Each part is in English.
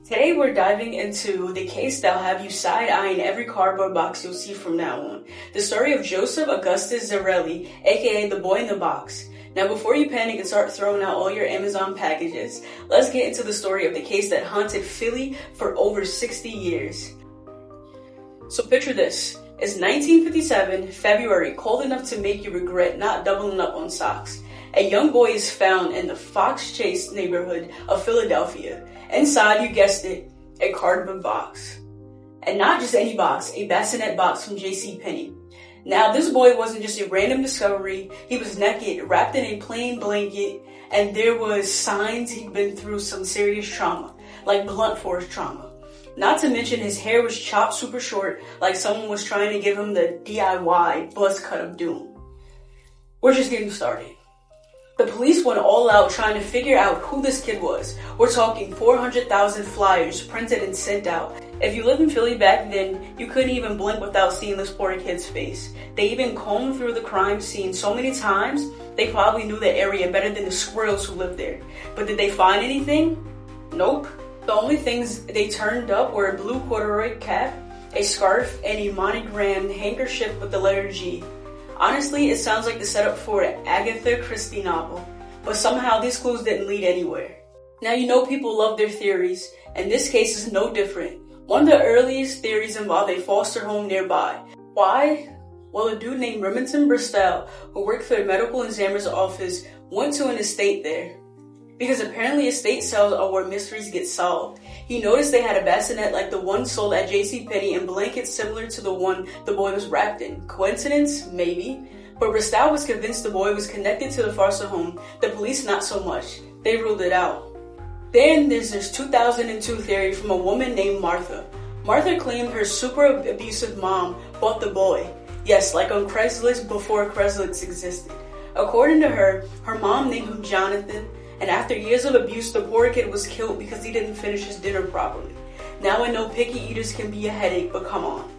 Today we're diving into the case that'll have you side-eyeing every cardboard box you'll see from now on. The story of Joseph Augustus Zarelli, aka the boy in the box. Now before you panic and start throwing out all your Amazon packages, let's get into the story of the case that haunted Philly for over 60 years. So picture this. It's 1957, February, cold enough to make you regret not doubling up on socks. A young boy is found in the Fox Chase neighborhood of Philadelphia. Inside, you guessed it, a cardboard box. And not just any box, a bassinet box from JCPenney. Now, this boy wasn't just a random discovery. He was naked, wrapped in a plain blanket, and there was signs he'd been through some serious trauma, like blunt force trauma. Not to mention his hair was chopped super short, like someone was trying to give him the DIY buzz cut of doom. We're just getting started. The police went all out trying to figure out who this kid was. We're talking 400,000 flyers printed and sent out. If you lived in Philly back then, you couldn't even blink without seeing this poor kid's face. They even combed through the crime scene so many times, they probably knew the area better than the squirrels who lived there. But did they find anything? Nope. The only things they turned up were a blue corduroy cap, a scarf, and a monogrammed handkerchief with the letter G. Honestly, it sounds like the setup for an Agatha Christie novel, but somehow these clues didn't lead anywhere. Now you know people love their theories, and this case is no different. One of the earliest theories involved a foster home nearby. Why? Well, a dude named Remington Bristol, who worked for the medical examiner's office, went to an estate there. Because apparently estate sales are where mysteries get solved. He noticed they had a bassinet like the one sold at JCPenney and blankets similar to the one the boy was wrapped in. Coincidence? Maybe. But Bristol was convinced the boy was connected to the foster home. The police not so much. They ruled it out. Then there's this 2002 theory from a woman named Martha. Martha claimed her super abusive mom bought the boy. Yes, like on Craigslist before Craigslist existed. According to her, her mom named him Jonathan, and after years of abuse, the poor kid was killed because he didn't finish his dinner properly. Now I know picky eaters can be a headache, but come on.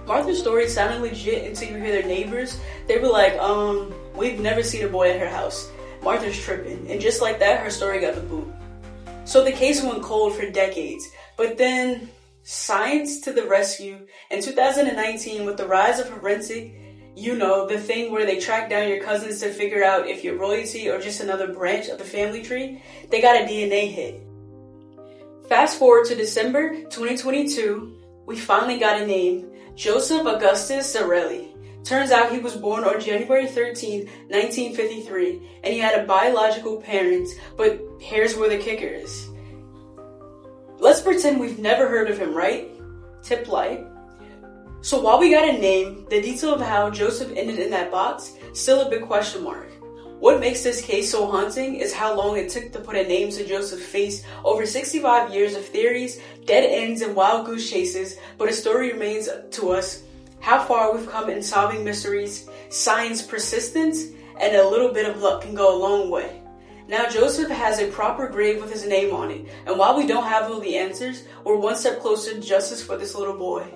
Martha's story sounded legit until you hear their neighbors. They were like, we've never seen a boy at her house. Martha's tripping. And just like that, her story got the boot. So the case went cold for decades. But then, science to the rescue. In 2019, with the rise of forensic, you know, the thing where they track down your cousins to figure out if you're royalty or just another branch of the family tree, they got a DNA hit. Fast forward to December 2022, we finally got a name, Joseph Augustus Zarelli. Turns out he was born on January 13, 1953, and he had a biological parent, but here's where the kicker is. Let's pretend we've never heard of him, right? Tip light. So while we got a name, the detail of how Joseph ended in that box, still a big question mark. What makes this case so haunting is how long it took to put a name to Joseph's face. Over 65 years of theories, dead ends, and wild goose chases, but a story remains to us how far we've come in solving mysteries, science persistence, and a little bit of luck can go a long way. Now Joseph has a proper grave with his name on it, and while we don't have all the answers, we're one step closer to justice for this little boy.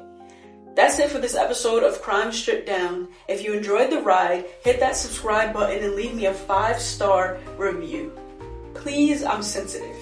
That's it for this episode of Crime Stripped Down. If you enjoyed the ride, hit that subscribe button and leave me a 5-star review. Please, I'm sensitive.